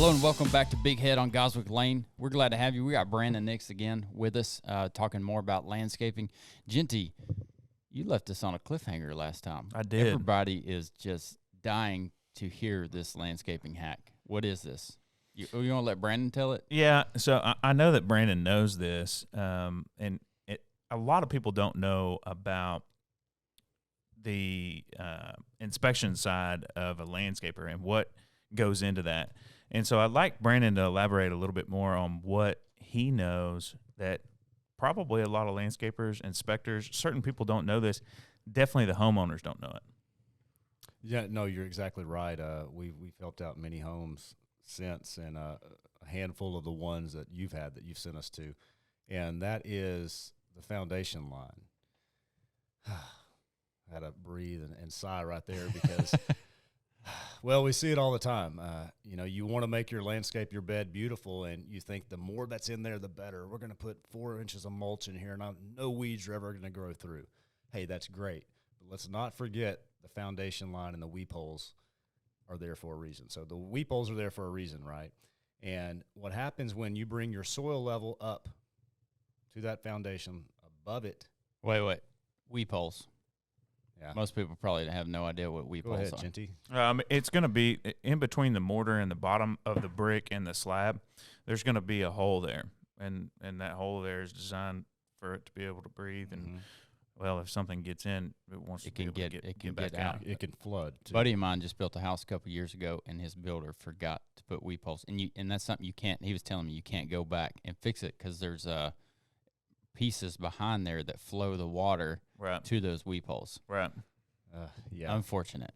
Hello and welcome back to Big Head on Goswick Lane. We're glad to have you. We got Brandon Nix again with us, talking more about landscaping. Genty, you left us on a cliffhanger last time. I did. Everybody is just dying to hear this landscaping hack. What is this? You want to let Brandon tell it? Yeah, so I know that Brandon knows this, and a lot of people don't know about the inspection side of a landscaper and what goes into that. And so I'd like Brandon to elaborate a little bit more on what he knows that probably a lot of landscapers, inspectors, certain people don't know this. Definitely the homeowners don't know it. Yeah, no, you're exactly right. We've helped out many homes since, and a handful of the ones that you've sent us to, and that is the foundation line. I had to breathe and sigh right there because, well, we see it all the time. You want to make your landscape, your bed beautiful, and you think the more that's in there, the better. We're going to put 4 inches of mulch in here, and no weeds are ever going to grow through. Hey, that's great, but let's not forget the foundation line and the weep holes are there for a reason. So the weep holes are there for a reason, right? And what happens when you bring your soil level up to that foundation above it? Wait. Weep holes. Yeah. Most people probably have no idea what weep holes are. Genty. It's going to be in between the mortar and the bottom of the brick and the slab. There's going to be a hole there, and that hole there is designed for it to be able to breathe. And well, if something gets in, it can get back out. It can flood too. A buddy of mine just built a house a couple years ago, and his builder forgot to put weep holes. And that's something you can't. He was telling me you can't go back and fix it because there's pieces behind there that flow the water to those weep holes. Right. Yeah. Unfortunate.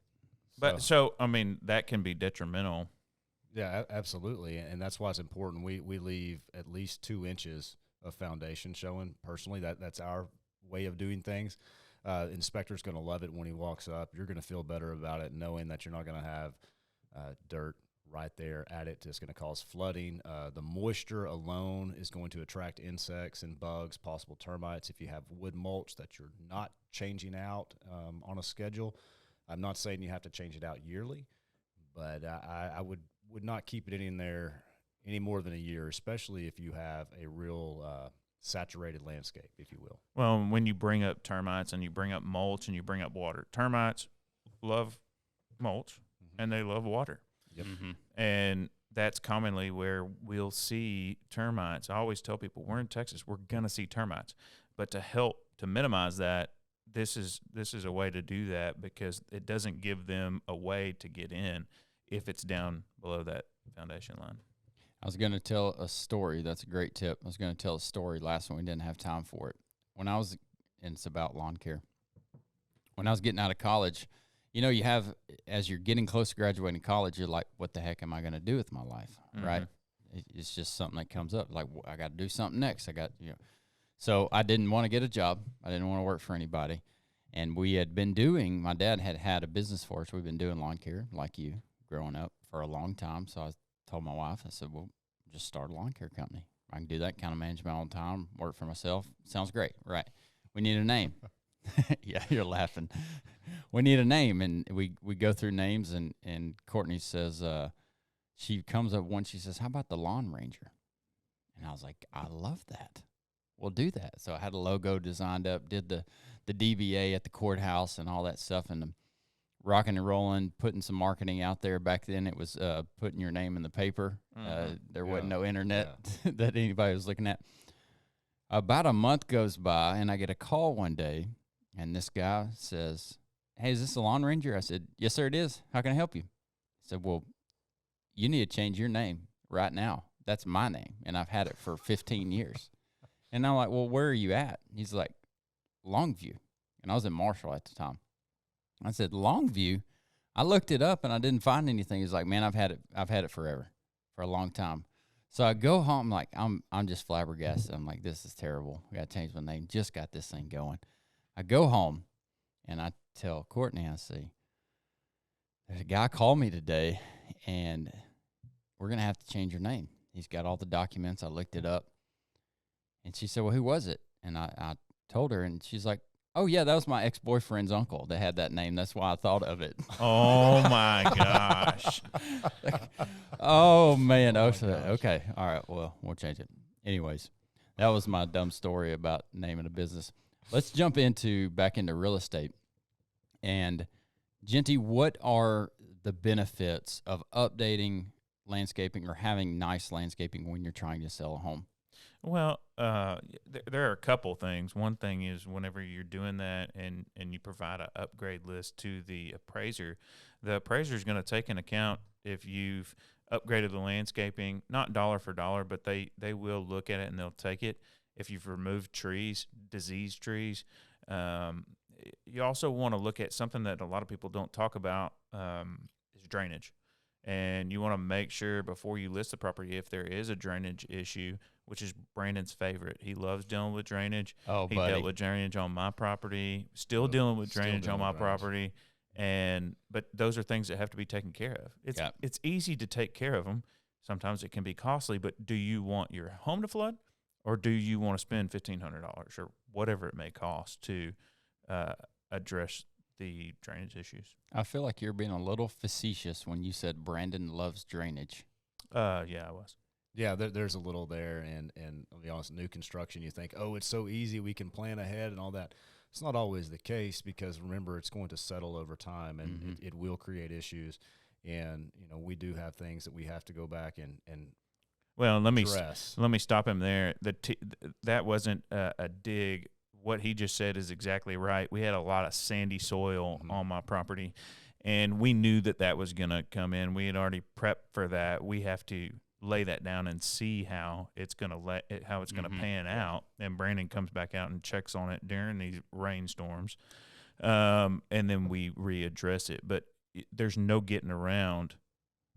But so I mean, that can be detrimental. Yeah, absolutely, and that's why it's important. We leave at least 2 inches of foundation showing. Personally, that's our way of doing things. Inspector's going to love it when he walks up. You're going to feel better about it knowing that you're not going to have dirt right there at it. It's going to cause flooding. The moisture alone is going to attract insects and bugs, possible termites. If you have wood mulch that you're not changing out on a schedule, I'm not saying you have to change it out yearly, but I would not keep it in there any more than a year, especially if you have a real saturated landscape, if you will. Well, when you bring up termites and you bring up mulch and you bring up water, termites love mulch and they love water. Yep. Mm-hmm. And that's commonly where we'll see termites. I always tell people, we're in Texas, we're going to see termites. But to help to minimize that, this is a way to do that because it doesn't give them a way to get in if it's down below that foundation line. I was going to tell a story. That's a great tip. I was going to tell a story last one. We didn't have time for it. And it's about lawn care. When I was getting out of college, you have, as you're getting close to graduating college, you're like, what the heck am I going to do with my life, right? It's just something that comes up. Like, I got to do something next. So I didn't want to get a job. I didn't want to work for anybody. And we had been my dad had a business for us. We've been doing lawn care, like you, growing up for a long time. So I told my wife, I said, well, just start a lawn care company. I can do that kind of management all the time, work for myself. Sounds great, right? We need a name. Yeah, you're laughing. We need a name, and we go through names, and Courtney says, she comes up once, she says, how about the Lawn Ranger? And I was like, I love that. We'll do that. So I had a logo designed up, did the DBA at the courthouse and all that stuff, and rocking and rolling, putting some marketing out there. Back then it was putting your name in the paper. There wasn't no internet that anybody was looking at. About a month goes by, and I get a call one day, and this guy says, hey, is this the Lawn Ranger? I said, yes, sir, it is. How can I help you? He said, well, you need to change your name right now. That's my name, and I've had it for 15 years. And I'm like, well, where are you at? He's like, Longview. And I was in Marshall at the time. I said, Longview? I looked it up, and I didn't find anything. He's like, man, I've had it forever, for a long time. So I go home, like, I'm just flabbergasted. I'm like, this is terrible. We got to change my name. Just got this thing going. I go home, and I tell Courtney, I say, there's a guy called me today, and we're going to have to change your name. He's got all the documents. I looked it up. And she said, well, who was it? And I told her, and she's like, Oh yeah, that was my ex-boyfriend's uncle that had that name. That's why I thought of it. Oh my gosh. Oh man. Oh, my Okay. gosh. Okay. All right. Well, we'll change it. Anyways, that was my dumb story about naming a business. Let's jump back into real estate. And Genty, what are the benefits of updating landscaping or having nice landscaping when you're trying to sell a home? Well, there are a couple things. One thing is whenever you're doing that and you provide an upgrade list to the appraiser is going to take into account if you've upgraded the landscaping, not dollar for dollar, but they will look at it and they'll take it. If you've removed trees, diseased trees, you also want to look at something that a lot of people don't talk about is drainage. And you want to make sure before you list the property if there is a drainage issue, which is Brandon's favorite. He loves dealing with drainage. Oh, He buddy. dealt with drainage on my property, still dealing with drainage on my property. But those are things that have to be taken care of. It's easy to take care of them. Sometimes it can be costly, but do you want your home to flood, or do you want to spend $1,500 or whatever it may cost to address the drainage issues? I feel like you're being a little facetious when you said Brandon loves drainage. Yeah, I was. Yeah, there's a little there, and I'll be honest, new construction, you think, oh, it's so easy, we can plan ahead and all that. It's not always the case because, remember, it's going to settle over time, and it will create issues. And, we do have things that we have to go back and Well, let address. me stop him there. That wasn't a dig. What he just said is exactly right. We had a lot of sandy soil on my property, and we knew that was going to come in. We had already prepped for that. We have to lay that down and see how it's going to pan out. And Brandon comes back out and checks on it during these rainstorms, and then we readdress it. But there's no getting around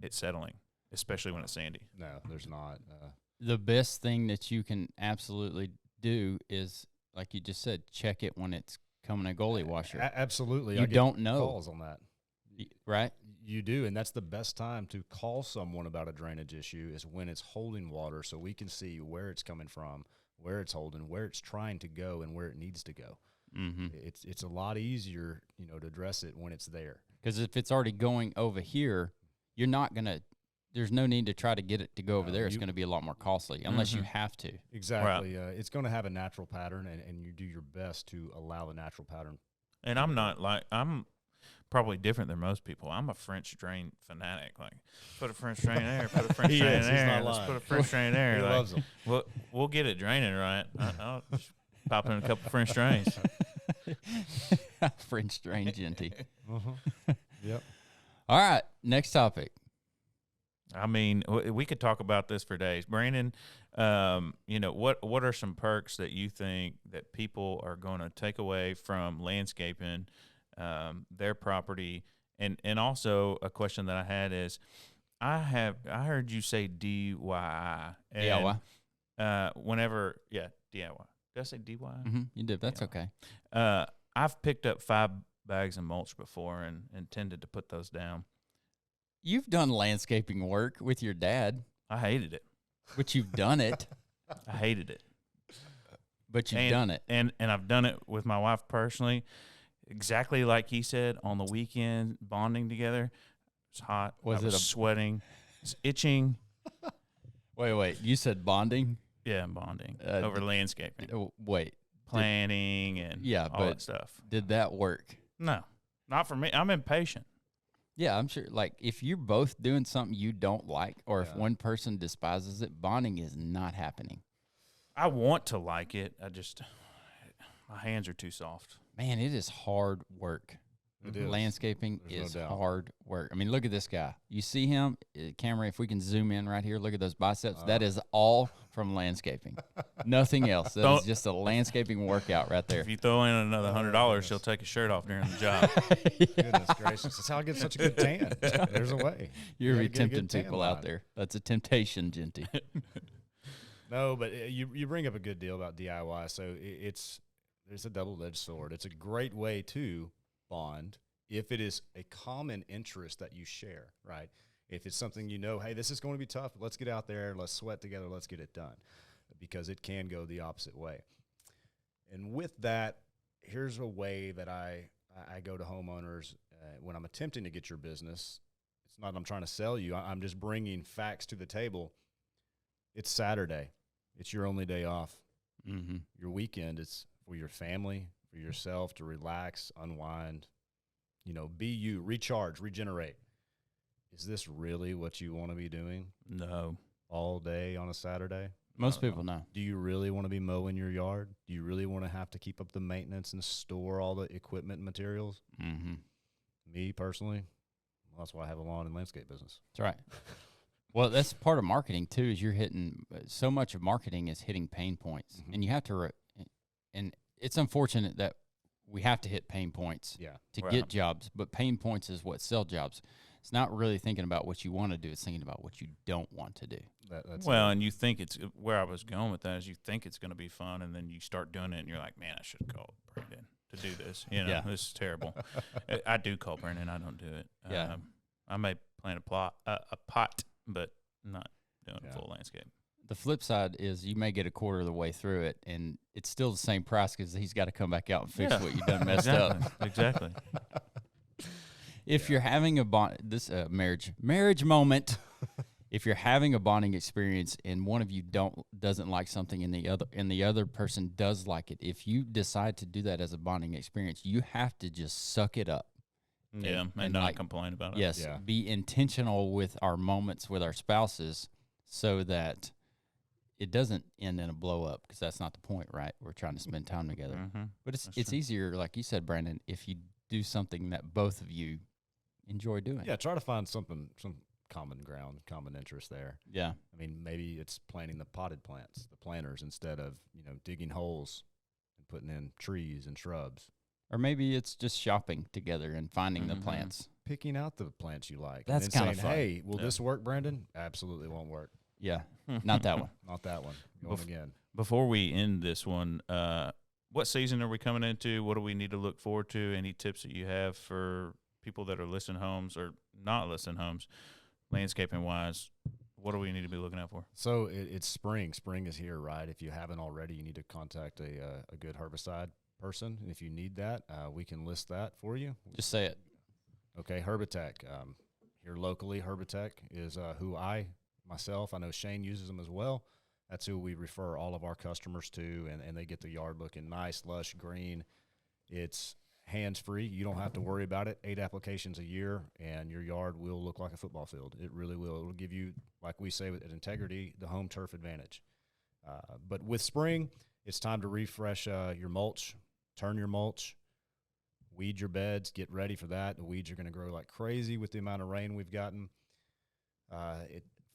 it settling, especially when it's sandy. No, there's not. The best thing that you can absolutely do is, like you just said, check it when it's coming a goalie washer. Absolutely. You I get don't know. calls on that. Right? You do, and that's the best time to call someone about a drainage issue is when it's holding water, so we can see where it's coming from, where it's holding, where it's trying to go, and where it needs to go. Mm-hmm. It's a lot easier, to address it when it's there. Because if it's already going over here, you're not going to – there's no need to try to get it to go over there. It's going to be a lot more costly unless you have to. Exactly. Right. It's going to have a natural pattern, and you do your best to allow the natural pattern. And I'm probably different than most people. I'm a French drain fanatic. Like, put a French drain there, put a French drain there. Let's put a French drain there. He loves them. We'll get it draining right. I'll just pop in a couple French drains. French drain, Genty. Yep. All right, next topic. I mean, we could talk about this for days. Brandon, what are some perks that you think that people are going to take away from landscaping their property? And also a question that I had is, I heard you say DIY. DIY. DIY. Did I say DIY? Mm-hmm, you did. That's DIY. okay. I've picked up 5 bags of mulch before and intended to put those down. You've done landscaping work with your dad. I hated it. But you've done it. I hated it. But you've done it. And I've done it with my wife personally. Exactly like he said, on the weekend, bonding together. It was hot. I was sweating. It's itching. Wait. You said bonding? Yeah, bonding over landscaping. Wait. Planning and all that stuff. Did that work? No, not for me. I'm impatient. Yeah, I'm sure. Like, if you're both doing something you don't like, or if one person despises it, bonding is not happening. I want to like it. My hands are too soft. Man, it is hard work. It is. Landscaping is hard work. I mean, look at this guy. You see him? Camera, if we can zoom in right here, look at those biceps. That is all from landscaping. Nothing else. That is just a landscaping workout right there. If you throw in another $100, she'll take his shirt off during the job. Goodness gracious. That's how I get such a good tan. There's a way. You're tempting people out there. That's a temptation, Genty. No, but you bring up a good deal about DIY. So it's a double-edged sword. It's a great way to bond if it is a common interest that you share, right? If it's something hey, this is going to be tough, let's get out there, let's sweat together, let's get it done, because it can go the opposite way. And with that, here's a way that I go to homeowners when I'm attempting to get your business. It's not I'm trying to sell you. I'm just bringing facts to the table. It's Saturday. It's your only day off. Mm-hmm. Your weekend is for your family, for yourself to relax, unwind, be you, recharge, regenerate. Is this really what you want to be doing No. all day on a Saturday? Most people know. Do you really want to be mowing your yard? Do you really want to have to keep up the maintenance and store all the equipment and materials? Mm-hmm. Me personally, well, that's why I have a lawn and landscape business. That's right. Well, that's part of marketing too. Is you're hitting so much of marketing is hitting pain points, and you have to. And it's unfortunate that we have to hit pain points to get jobs, but pain points is what sell jobs. It's not really thinking about what you want to do; it's thinking about what you don't want to do. That's and you think it's where I was going with that is you think it's going to be fun, and then you start doing it, and you're like, man, I should have called Brandon to do this. This is terrible. I do call Brandon. I don't do it. Yeah. I may plant a pot, but not doing a full landscape. The flip side is you may get a quarter of the way through it, and it's still the same price because he's got to come back out and fix what you done messed up. Exactly. If you're having a marriage moment, if you're having a bonding experience and one of you doesn't like something and the other person does like it, if you decide to do that as a bonding experience, you have to just suck it up. Yeah, and not complain about it. Yes, be intentional with our moments with our spouses so that it doesn't end in a blow up, because that's not the point, right? We're trying to spend time together. Mm-hmm. But it's easier, like you said, Brandon, if you do something that both of you enjoy doing. Yeah, try to find some common ground, common interest there. Yeah. I mean, maybe it's planting the potted plants, the planters, instead of, digging holes and putting in trees and shrubs. Or maybe it's just shopping together and finding the plants. Picking out the plants you like. That's kind of fun. Hey, will this work, Brandon? Absolutely won't work. Yeah, not that one. Not that one. Going again. Before we end this one, what season are we coming into? What do we need to look forward to? Any tips that you have for people that are listing homes or not listing homes, landscaping-wise? What do we need to be looking out for? So it's spring. Spring is here, right? If you haven't already, you need to contact a good herbicide person. And if you need that, we can list that for you. Just say it. Okay, Herbitech. Here locally, Herbitech is who I know Shane uses them as well. That's who we refer all of our customers to, and they get the yard looking nice, lush, green. It's hands-free. You don't have to worry about it. 8 applications a year, and your yard will look like a football field. It really will. It'll give you, like we say at Integrity, the home turf advantage. But with spring, it's time to refresh your mulch, turn your mulch, weed your beds, get ready for that. The weeds are going to grow like crazy with the amount of rain we've gotten.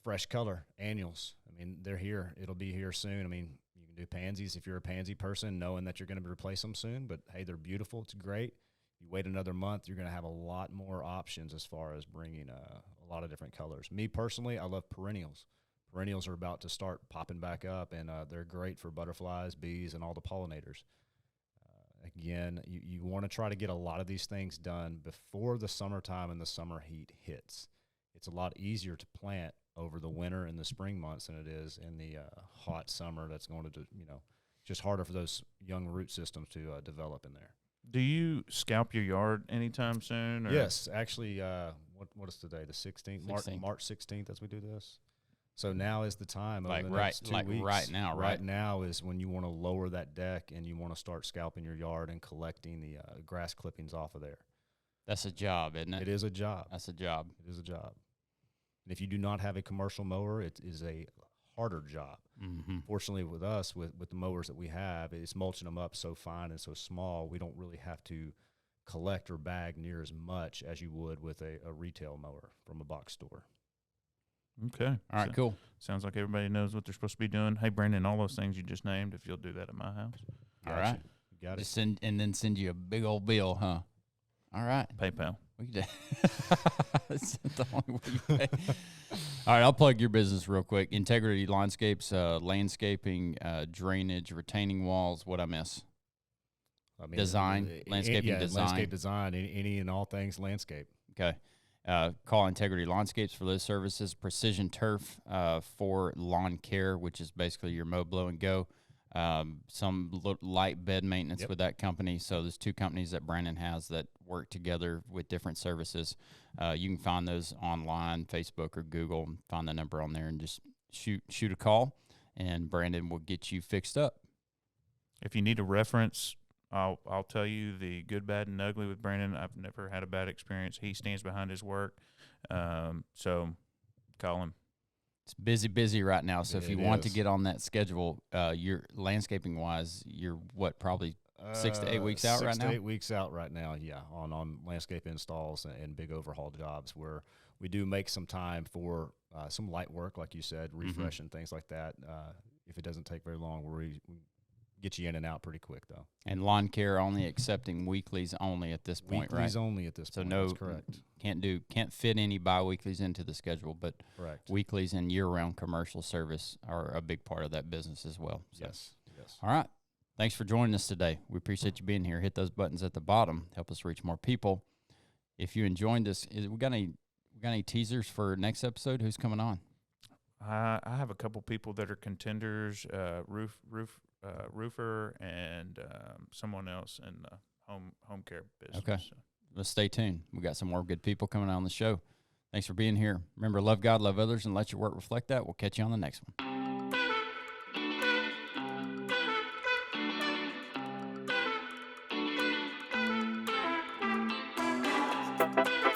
Fresh color, annuals. I mean, they're here. It'll be here soon. I mean, you can do pansies if you're a pansy person, knowing that you're going to replace them soon. But, hey, they're beautiful. It's great. You wait another month, you're going to have a lot more options as far as bringing a lot of different colors. Me personally, I love perennials. Perennials are about to start popping back up, and they're great for butterflies, bees, and all the pollinators. Again, you want to try to get a lot of these things done before the summertime and the summer heat hits. It's a lot easier to plant over the winter and the spring months than it is in the hot summer. That's going to, just harder for those young root systems to develop in there. Do you scalp your yard anytime soon? Or? Yes, actually, what is today? The 16th? March 16th as we do this. So now is the time. Over the next 2 weeks. Right now, right? Right now is when you want to lower that deck and you want to start scalping your yard and collecting the grass clippings off of there. That's a job, isn't it? It is a job. That's a job. It is a job. And if you do not have a commercial mower, it is a harder job. Mm-hmm. Fortunately, with us, with the mowers that we have, it's mulching them up so fine and so small, we don't really have to collect or bag near as much as you would with a retail mower from a box store. Okay. All right, cool. Sounds like everybody knows what they're supposed to be doing. Hey, Brandon, all those things you just named, if you'll do that at my house. All right. You got it. Just send you a big old bill, huh? All right. PayPal. We could. That's the only way you pay. All right, I'll plug your business real quick. Integrity Landscapes, landscaping, drainage, retaining walls. What I miss? Design, landscaping design. Landscape design, any and all things landscape. Okay. Call Integrity Landscapes for those services. Precision Turf for lawn care, which is basically your mow, blow, and go. some light bed maintenance Yep. with that company. So there's 2 companies that Brandon has that work together with different services. You can find those online, Facebook or Google. Find the number on there and just shoot a call, and Brandon will get you fixed up. If you need a reference, I'll tell you the good, bad, and ugly with Brandon. I've never had a bad experience. He stands behind his work. So call him. It's busy right now. So if you want to is. get on that schedule, you're landscaping wise, you're what, probably 6 to 8 weeks out right 6 now? to 8 weeks out right now, yeah, on landscape installs and big overhaul jobs where we do make some time for some light work, like you said, refresh and things like that. If it doesn't take very long, we get you in and out pretty quick, though. And lawn care only accepting weeklies only at this point, Weeklies right? only at this So point. no, That's correct. Can't fit any bi-weeklies into the schedule, but Correct. weeklies and year-round commercial service are a big part of that business as well. So. Yes. All right. Thanks for joining us today. We appreciate you being here. Hit those buttons at the bottom. Help us reach more people. If you enjoyed this, we got any teasers for next episode? Who's coming on? I have a couple people that are contenders, roofer, and someone else in the home care business. Okay. So. Well, stay tuned. We got some more good people coming on the show. Thanks for being here. Remember, love God, love others, and let your work reflect that. We'll catch you on the next one.